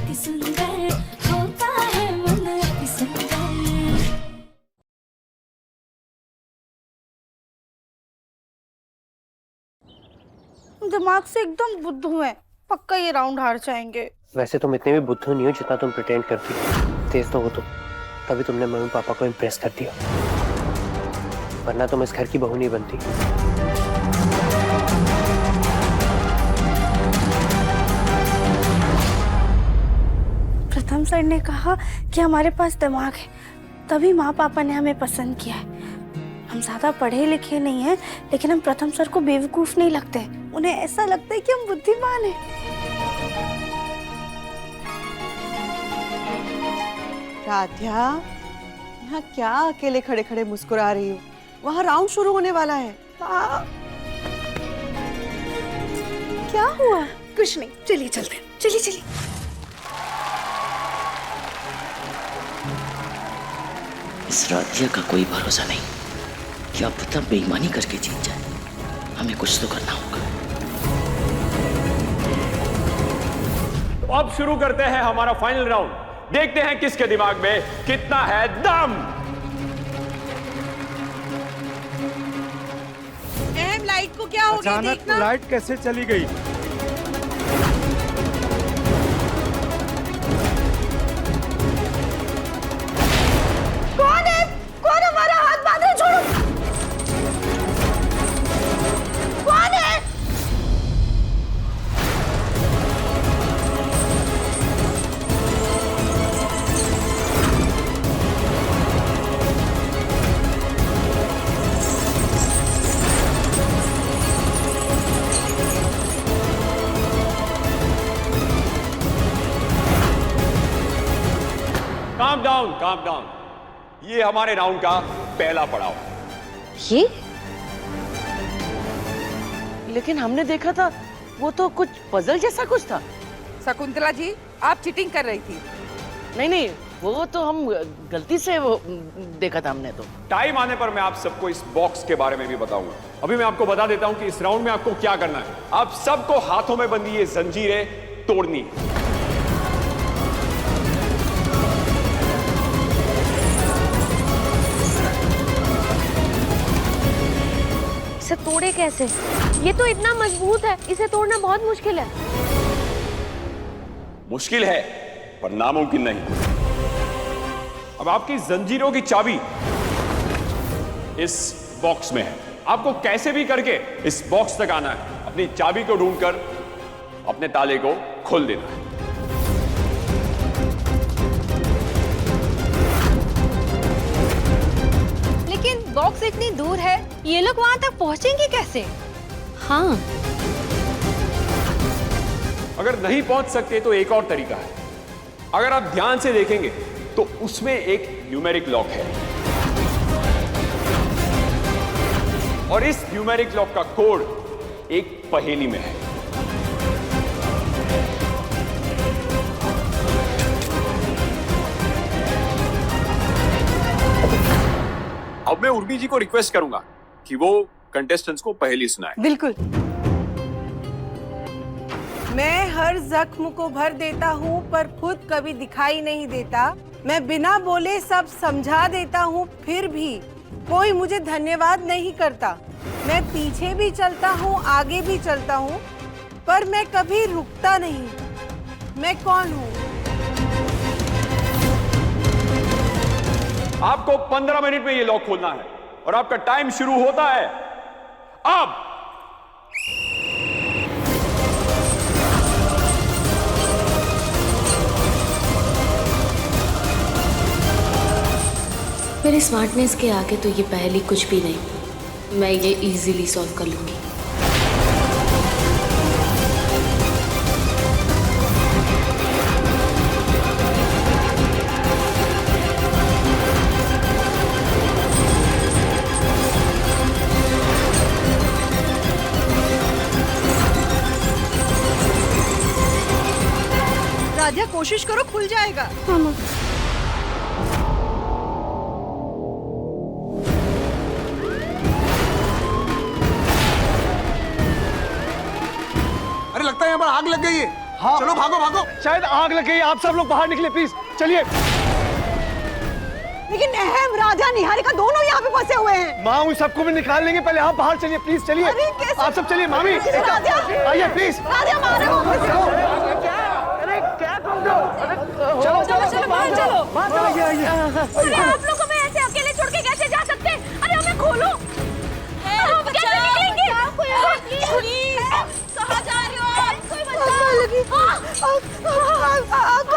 अति सुंदर होता है मन अति सुंदर। दिमाग से एकदम बुद्धू है, पक्का ये राउंड हार जाएंगे। वैसे तुम इतने भी बुद्धू नहीं हो जितना तुम प्रिटेंड करती हो। तेज तो हो तुम, तभी तुमने मम्मी पापा को इम्प्रेस कर दिया, वरना तुम इस घर की बहू नहीं बनती। प्रथम सर ने कहा कि हमारे पास दिमाग है, तभी माँ पापा ने हमें पसंद किया है। हम ज्यादा पढ़े लिखे नहीं हैं, लेकिन हम प्रथम सर को बेवकूफ नहीं लगते। उन्हें ऐसा लगता है कि हम बुद्धिमान हैं। राध्या, यहाँ क्या अकेले खड़े खड़े मुस्कुरा रही हो? वहाँ राउंड शुरू होने वाला है। क्या हुआ? कुछ नहीं, चलिए चलते हैं। चलिए चलिए। इस राधिया का कोई भरोसा नहीं, क्या पता बेईमानी करके जीत जाए। हमें कुछ तो करना होगा। तो अब शुरू करते हैं हमारा फाइनल राउंड। देखते हैं किसके दिमाग में कितना है दम। लाइट को क्या हो गया? अचानक लाइट कैसे चली गई? कौन है? कौन हमारा हाथ बांधे? छोड़ो। कौन है? Calm down, calm down. ये हमारे राउंड का पहला पड़ाव। ये? लेकिन हमने देखा था वो तो कुछ पजल जैसा कुछ था। शकुंतला जी, आप चीटिंग कर रही थी। नहीं नहीं, वो तो हम गलती से वो देखा था हमने तो। टाइम आने पर मैं आप सबको इस बॉक्स के बारे में भी बताऊंगा। अभी मैं आपको बता देता हूं कि इस राउंड में आपको क्या करना है। आप सबको हाथों में बंधी ये जंजीरें तोड़नी है। इसे तोड़े कैसे? ये तो इतना मजबूत है, इसे तोड़ना बहुत मुश्किल है। मुश्किल है पर नामुमकिन नहीं। अब आपकी जंजीरों की चाबी इस बॉक्स में है। आपको कैसे भी करके इस बॉक्स तक आना है। अपनी चाबी को ढूंढकर अपने ताले को खोल देना है। लेकिन बॉक्स इतनी दूर है, ये लोग वहां तक पहुंचेंगे कैसे? हाँ, अगर नहीं पहुंच सकते तो एक और तरीका है। अगर आप ध्यान से देखेंगे तो उसमें एक न्यूमेरिक लॉक है और इस न्यूमेरिक लॉक का कोड एक पहेली में है। अब मैं उर्मी जी को रिक्वेस्ट करूंगा कि वो कंटेस्टेंट्स को पहेली सुनाए। बिल्कुल। मैं हर जख्म को भर देता हूँ पर खुद कभी दिखाई नहीं देता। मैं बिना बोले सब समझा देता हूँ, फिर भी कोई मुझे धन्यवाद नहीं करता। मैं पीछे भी चलता हूँ, आगे भी चलता हूँ, पर मैं कभी रुकता नहीं। मैं कौन हूँ? आपको 15 मिनट में ये लॉक खोलना है और आपका टाइम शुरू होता है अब। मेरी स्मार्टनेस के आगे तो ये पहेली कुछ भी नहीं। मैं ये इजीली सॉल्व कर लूंगी। राधिया, कोशिश करो, खुल जाएगा। अरे लगता है यहाँ पर आग लग गई है। हाँ चलो भागो भागो, शायद आग लग गई। आप सब लोग बाहर निकले प्लीज, चलिए। लेकिन अहम, राजा, निहारिका दोनों यहाँ पे फंसे हुए हैं। माँ उन सबको भी निकाल लेंगे, पहले आप बाहर चलिए प्लीज, चलिए। आप सब चलिए, मामी आइए प्लीज। राजा मारे हो। चलो चलो चलो बाहर चलो। अरे आप लोग हमें ऐसे अकेले छोड़ के कैसे जा सकते हैं? अरे हमें खोलो। हम कैसे निकलेंगे? कहाँ जा रहे हो आप? कोई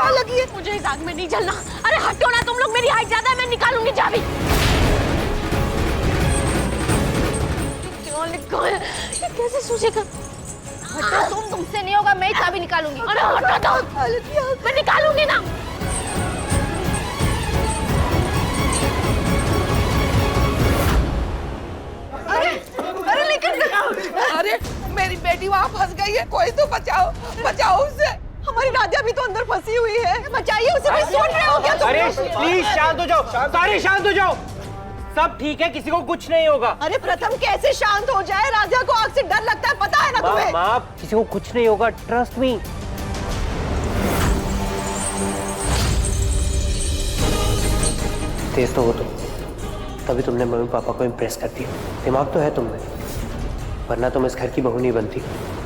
आग लगी है। मुझे इस आग में नहीं जलना। अरे हटो ना तुम लोग, मेरी हाइट ज्यादा है, मैं निकालूंगी चाबी। ये कैसे सूझेगा? हटो तुमसे नहीं होगा, मैं चाबी निकालूंगी। अरे हटो तो, मैं निकालूंगी ना। अरे लेकिन अरे मेरी बेटी वहाँ फंस गई है, कोई तो बचाओ, बचाओ उसे। हमारी राजा भी तो अंदर फंसी हुई है, बचाइए उसे। कोई सुन रहे हो क्या तुम? अरे प्लीज शांत हो जाओ, सारे शांत हो जाओ। सब ठीक है, किसी को कुछ नहीं होगा। अरे प्रथम कैसे शांत हो जाए? राजा को आग से डर लगता है, पता है ना तुम्हें? माँ किसी को कुछ नहीं होगा, ट्रस्ट मी। तेज तो हो तुम, तभी तुमने मम्मी पापा को इम्प्रेस कर दिया। दिमाग तो है तुम में, वरना तुम इस घर की बहू नहीं बनती।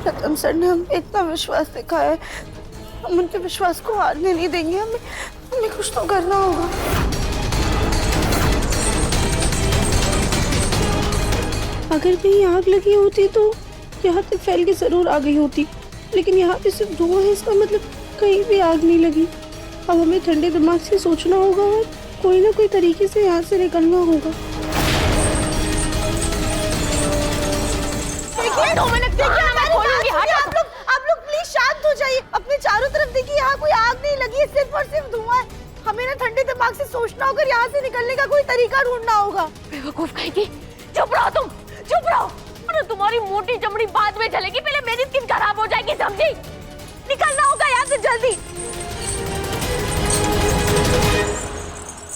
प्रथम सर ने हमें इतना विश्वास दिखाया है, हम उनके विश्वास को हारने नहीं देंगे। हमें कुछ तो करना होगा। अगर कहीं आग लगी होती तो यहाँ तक फैल के जरूर आ गई होती, लेकिन यहाँ पे सिर्फ धुआं है, इसका मतलब कहीं भी आग नहीं लगी। अब हमें ठंडे दिमाग से सोचना होगा और कोई ना कोई तरीके से यहाँ से निकलना होगा। आप लोग प्लीज शांत हो जाइए। अपने चारों तरफ देखिए, यहाँ कोई आग नहीं लगी है, सिर्फ और सिर्फ धुआं है। हमें ना ठंडे दिमाग से सोचना होगा, यहाँ से निकलने का कोई तरीका ढूंढना होगा। बेवकूफ कहेगी। चुप रहो तुम, चुप रहो। अरे तुम्हारी मोटी चमड़ी बाद में जलेगी, पहले मेरी स्किन खराब हो जाएगी, समझी? निकलना होगा यहाँ से जल्दी।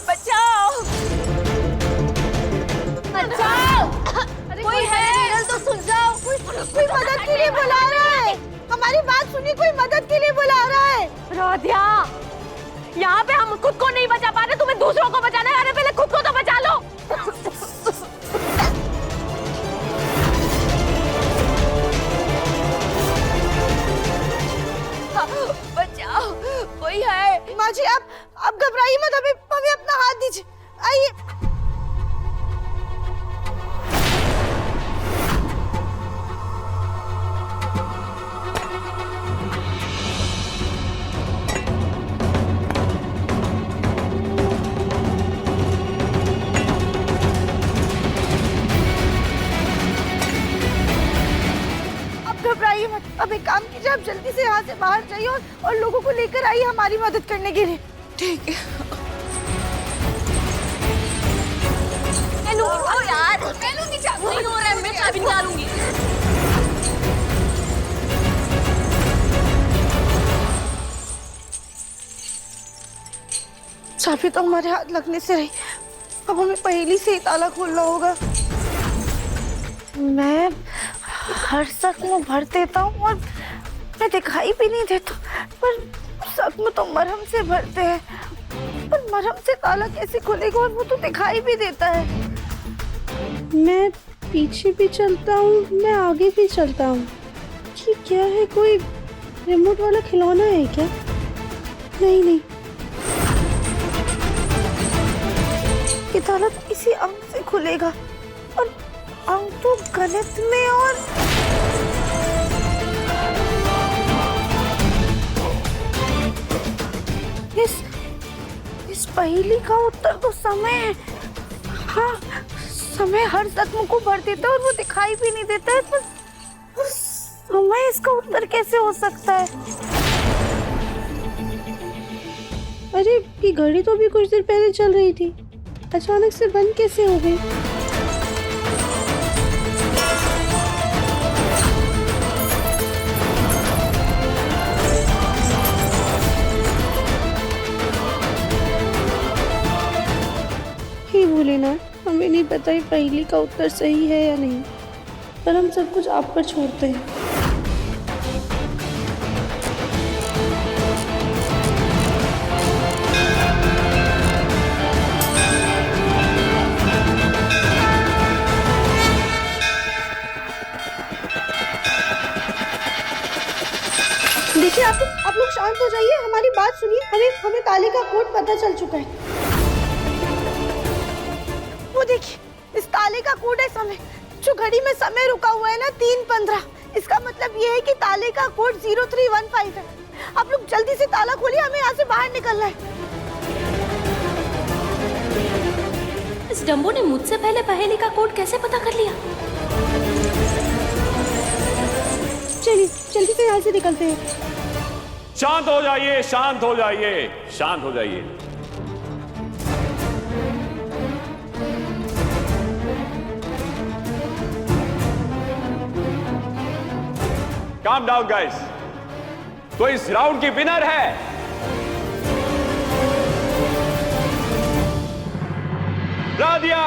बचाओ, बचाओ। कोई है तो सुन जाओ। कोई मदद के लिए बुला रहा है, हमारी बात सुनिए। कोई मदद के लिए बुला रहा है। राधिया, यहाँ पे हम खुद को नहीं बचा पा रहे, तुम्हें दूसरों को बचाना है। अरे पहले खुद को तो बचा लो। बचाओ, कोई है? माँ जी आप घबराइए मत, हमें अपना हाथ दीजिए। आइए। घबराइए मत। अब एक काम कीजिए, आप जल्दी से यहाँ से बाहर जाइए और लोगों को लेकर आइए हमारी मदद करने के लिए। ठीक है। यार मैं लूंगी चाबी। नहीं हो रहा है, मैं चाबी निकालूंगी। चाबी तो हमारे हाथ लगने से रही, अब हमें पहले से ही ताला खोलना होगा। मैं हर जख्म भर देता हूँ और मैं दिखाई भी नहीं देता, पर जख्म तो मरहम से भरते हैं। पर मरहम से ताला कैसे खुलेगा, और वो तो दिखाई भी देता है। मैं पीछे भी चलता हूँ, मैं आगे भी चलता हूँ। ये क्या है, कोई रिमोट वाला खिलौना है क्या? नहीं नहीं, ये ताला तो किसी अंक से खुलेगा, और अंक तो गलत में। और इस पहेली का उत्तर तो समय है। हाँ, समय हर जख्म को भर देता है और वो दिखाई भी नहीं देता है, तो समय इसका उत्तर कैसे हो सकता है? अरे ये घड़ी तो भी कुछ देर पहले चल रही थी, अचानक से बंद कैसे हो गई? ही भोलेनाथ, हमें नहीं पता ये पहेली का उत्तर सही है या नहीं, पर हम सब कुछ आप पर छोड़ते हैं। हमारी बात सुनिए, हमें ताले का कोड पता चल चुका है। वो देखिए, इस ताले का कोड है समय, जो घड़ी में समय रुका हुआ है ना 3:15, इसका मतलब ये है कि ताले का कोड 0315 है। आप लोग जल्दी से ताला खोलिए, हमें यहाँ से बाहर निकलना है। इस डम्बो ने मुझसे पहले पहेली का कोड कैसे पता कर लिया? चलिए जल्दी से यहाँ से निकलते हैं। शांत हो जाइए, शांत हो जाइए, शांत हो जाइए। Calm down guys. तो इस राउंड की विनर है राधिया।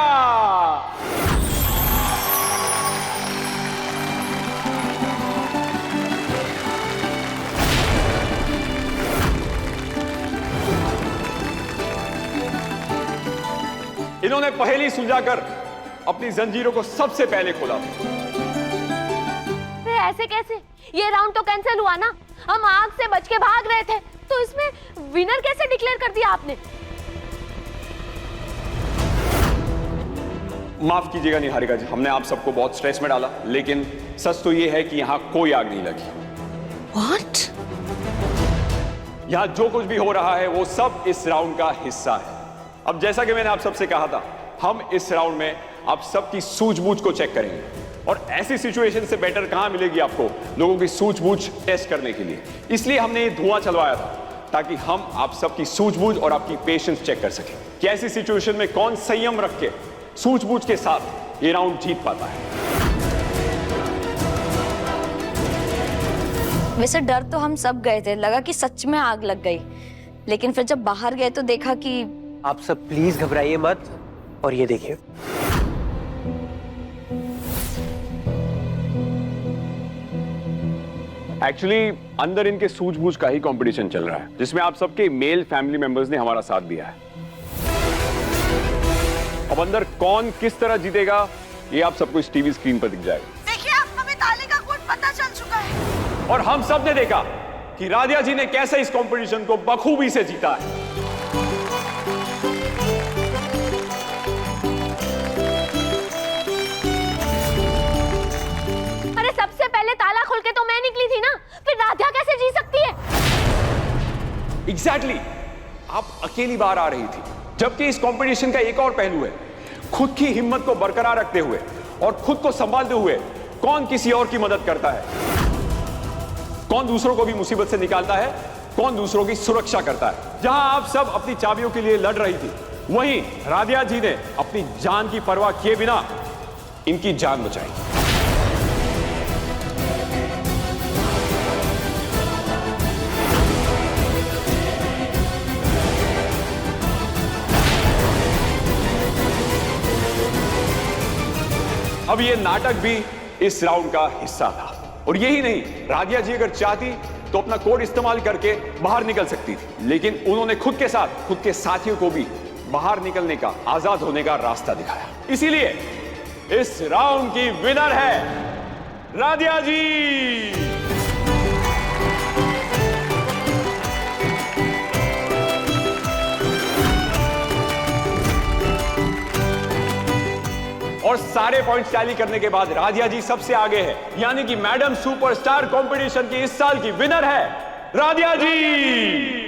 इन्होंने पहेली सुलझाकर अपनी जंजीरों को सबसे पहले खोला। ऐसे कैसे? ये राउंड तो कैंसिल हुआ ना। हम आग से बच के भाग रहे थे, तो इसमें विनर कैसे डिक्लेयर कर दिया आपने? माफ कीजिएगा निहारिका जी, हमने आप सबको बहुत स्ट्रेस में डाला, लेकिन सच तो ये है कि यहां कोई आग नहीं लगी। What? यहां जो कुछ भी हो रहा है वो सब इस राउंड का हिस्सा है। अब जैसा कि मैंने आप सबसे कहा था, हम इस राउंड में आप सबकी सूझबूझ को चेक करेंगे, और ऐसी सिचुएशन से बेटर कहां मिलेगी आपको लोगों की सूझबूझ टेस्ट करने के लिए। इसलिए हमने ये धुआं चलवाया था, ताकि हम आप सबकी सूझबूझ और आपकी पेशेंस चेक कर सकें कि ऐसी सिचुएशन में कौन संयम रख के सूझबूझ के साथ ये राउंड जीत पाता है। वैसे डर तो हम सब गए थे, लगा कि सच में आग लग गई, लेकिन फिर जब बाहर गए तो देखा कि आप सब प्लीज घबराइए मत, और ये देखिए एक्चुअली अंदर इनके सूझबूझ का ही कंपटीशन चल रहा है, जिसमें आप सबके मेल फैमिली मेंबर्स ने हमारा साथ दिया है। अब अंदर कौन किस तरह जीतेगा ये आप सबको इस टीवी स्क्रीन पर दिख जाएगा। देखिए, आप हमें ताले का कोड पता चल चुका है, और हम सब ने देखा कि राधिया जी ने कैसे इस कंपटीशन को बखूबी से जीता है। अरे सबसे पहले ताला खोल के तो मैं निकली थी ना, फिर राधिया कैसे जी सकती है? एग्जैक्टली, आप अकेली बाहर आ रही थी, जबकि इस कंपटीशन का एक और पहलू है, खुद की हिम्मत को बरकरार रखते हुए और खुद को संभालते हुए कौन किसी और की मदद करता है, कौन दूसरों को भी मुसीबत से निकालता है, कौन दूसरों की सुरक्षा करता है। जहां आप सब अपनी चाबियों के लिए लड़ रही थी, वहीं राधिया जी ने अपनी जान की परवाह किए बिना इनकी जान बचाई। अब ये नाटक भी इस राउंड का हिस्सा था, और यही नहीं, राधिया जी अगर चाहती तो अपना कोड इस्तेमाल करके बाहर निकल सकती थी, लेकिन उन्होंने खुद के साथ खुद के साथियों को भी बाहर निकलने का, आजाद होने का रास्ता दिखाया। इसीलिए इस राउंड की विनर है राधिया जी। और सारे पॉइंट्स टैली करने के बाद राधिया जी सबसे आगे है, यानी कि मैडम सुपरस्टार कंपटीशन की इस साल की विनर है राधिया जी।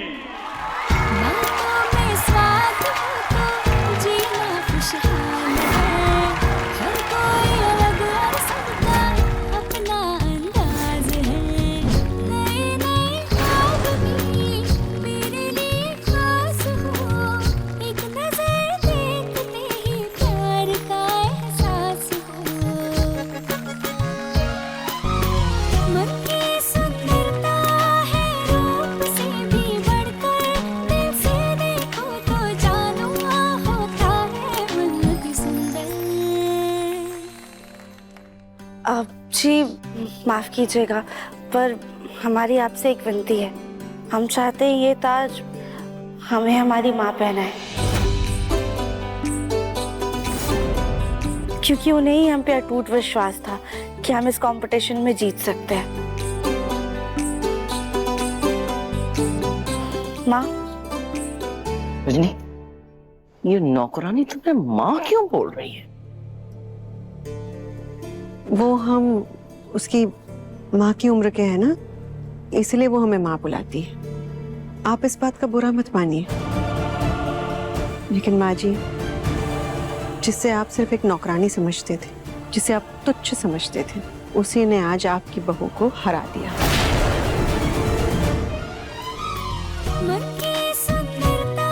जी माफ़ कीजिएगा, पर हमारी आपसे एक विनती है। हम चाहते हैं ये ताज हमें हमारी माँ पहनाए, क्योंकि उन्हें ही हम पे अटूट विश्वास था कि हम इस कंपटीशन में जीत सकते हैं। माँ, रजनी, ये नौकरानी तुम्हें माँ क्यों बोल रही है? वो हम उसकी माँ की उम्र के हैं ना, इसलिए वो हमें माँ बुलाती है। आप इस बात का बुरा मत मानिए। लेकिन माँ जी, जिससे आप सिर्फ एक नौकरानी समझते थे, जिसे आप तुच्छ समझते थे, उसी ने आज आपकी बहू को हरा दिया। मन की सुंदरता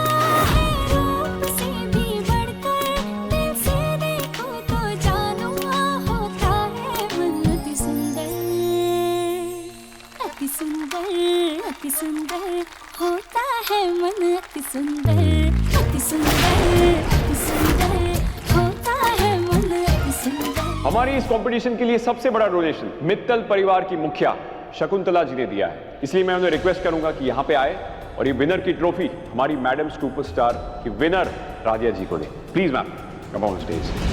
है रूप से भी बढ़कर, दिल से देखो तो जानो होता है मन अति सुंदर, अति सुंदर, अति सुंदर होता है मन अति सुंदर, अति सुंदर, अति सुंदर होता है मन अति सुंदर। हमारी इस कंपटीशन के लिए सबसे बड़ा डोनेशन मित्तल परिवार की मुखिया शकुंतला जी ने दिया है, इसलिए मैं उन्हें रिक्वेस्ट करूंगा कि यहाँ पे आए और ये विनर की ट्रॉफी हमारी मैडम सुपरस्टार की विनर राधिया जी को दे। Please ma'am, come on stage.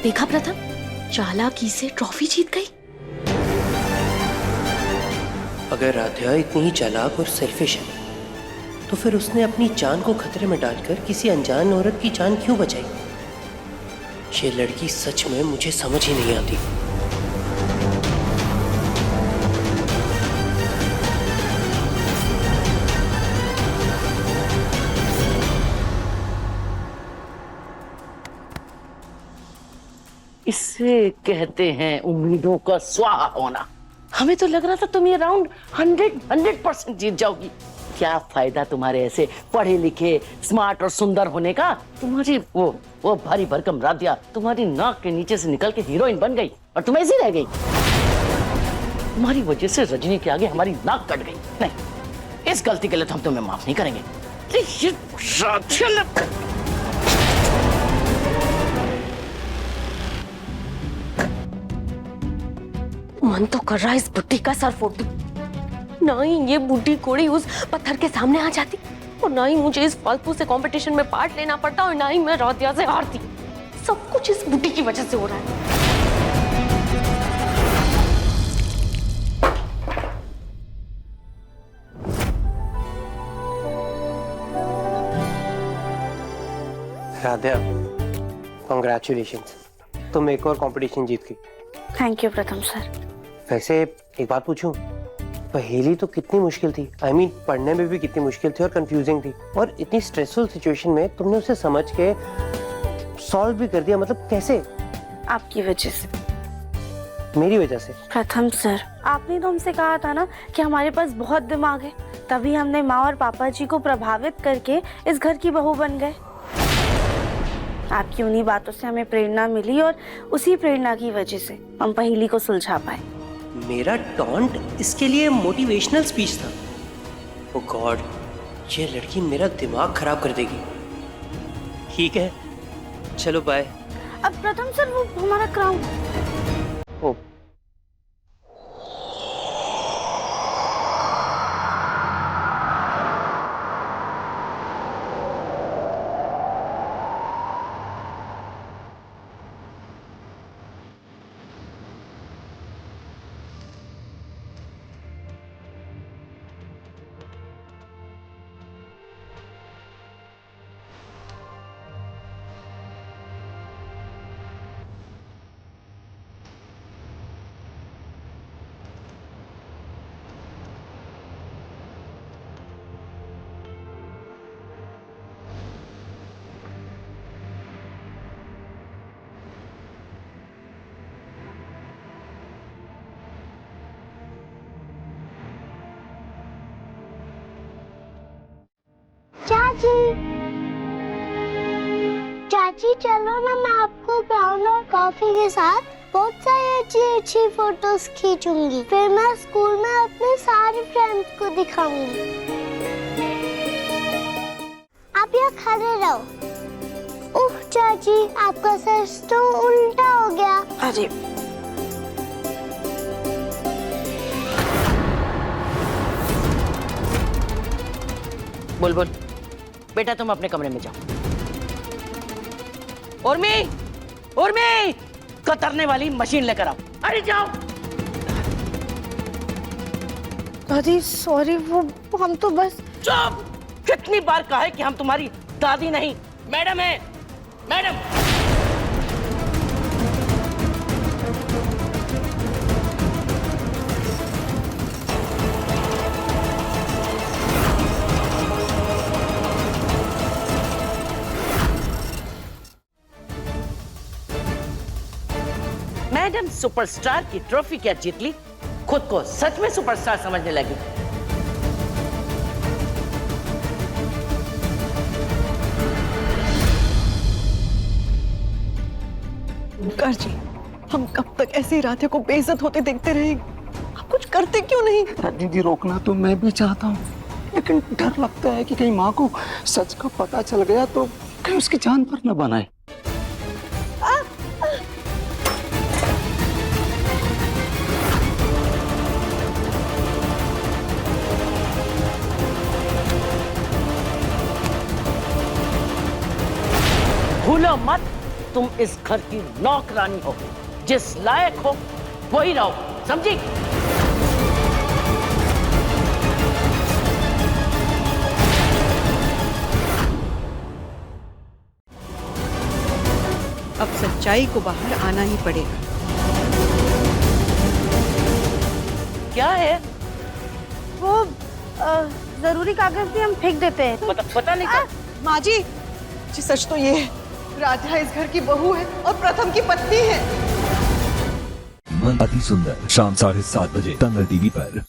देखा प्रथम, चालाकी से ट्रॉफी जीत गई। अगर राधिया इतनी ही चालाक और सेल्फिश है तो फिर उसने अपनी जान को खतरे में डालकर किसी अनजान औरत की जान क्यों बचाई? ये लड़की सच में मुझे समझ ही नहीं आती। इसे कहते हैं उम्मीदों का स्वाहा होना। हमें तो लग रहा था तुम ये राउंड 100% जीत जाओगी। क्या फायदा तुम्हारे ऐसे पढ़े लिखे, स्मार्ट और सुंदर होने का? तुम्हारी वो भारी भरकम राधिया तुम्हारी नाक के नीचे से निकल के हीरोइन बन गई और तुम ऐसी रह गई। तुम्हारी वजह से रजनी के आगे हमारी नाक कट गई। नहीं, इस गलती के लिए तो हम तुम्हें माफ नहीं करेंगे। मन तो कर रहा है इस बुड्ढी का सर फोड़ दूं। ना ही ये बुड्ढी कोड़ी उस पत्थर के सामने आ जाती, और ना ही मुझे इस फालतू से कंपटीशन में पार्ट लेना पड़ता, और ना ही मैं राधिया से हारती। सब कुछ इस बुड्ढी की वजह से हो रहा है। राधिया, कॉन्ग्रेचुलेशंस, तुम एक और कंपटीशन जीत गई। थैंक यू प्रथम सर। वैसे एक बात पूछूं, पहेली तो कितनी मुश्किल थी। I mean, पढ़ने में भी कितनी मुश्किल थी और कंफ्यूजिंग थी, और इतनी स्ट्रेसफुल सिचुएशन में तुमने उसे समझ के सॉल्व भी कर दिया। मतलब कैसे? आपकी वजह से। मेरी वजह से? प्रथम सर, आपने तो हमसे कहा था ना कि हमारे पास बहुत दिमाग है, तभी हमने माँ और पापा जी को प्रभावित करके इस घर की बहू बन गए। आपकी उन्हीं बातों से हमें प्रेरणा मिली, और उसी प्रेरणा की वजह से हम पहेली को सुलझा पाए। मेरा टॉन्ट इसके लिए मोटिवेशनल स्पीच था। ओ गॉड, ये लड़की मेरा दिमाग खराब कर देगी। ठीक है, चलो बाय। अब प्रथम सर, वो हमारा क्राउन। ओ चाची चलो ना, मैं आपको ब्राउन और कॉफी के साथ बहुत सारी अच्छी अच्छी फोटोज खींचूंगी, फिर मैं स्कूल में अपने सारे फ्रेंड्स को दिखाऊंगी। आप यहाँ खड़े रहो। ओह चाची, आपका सर तो उल्टा हो गया। अरे बुलबुल, बेटा तुम अपने कमरे में जाओ। उर्मी, उर्मी, कतरने वाली मशीन लेकर आओ। अरे जाओ। दादी सॉरी, वो हम तो बस। चुप! कितनी बार कहा है कि हम तुम्हारी दादी नहीं मैडम है, मैडम। मैडम सुपरस्टार की ट्रॉफी क्या जीत ली, खुद को सच में सुपरस्टार समझने लगी। कर जी, हम कब तक ऐसे ही राधे को बेइज्जत होते देखते रहेंगे? आप कुछ करते क्यों नहीं? दीदी रोकना तो मैं भी चाहता हूँ, लेकिन डर लगता है कि कहीं माँ को सच का पता चल गया तो कहीं उसकी जान पर न बनाए। भूलो मत, तुम इस घर की नौकरानी हो, जिस लायक हो वही रहो, समझी? अब सच्चाई को बाहर आना ही पड़ेगा। क्या है? वो जरूरी कागज भी हम फेंक देते हैं। पता नहीं था। माँ जी, सच तो ये है, राधा इस घर की बहू है और प्रथम की पत्नी है। अति सुंदर शाम 7:30 बजे तंगल टीवी पर।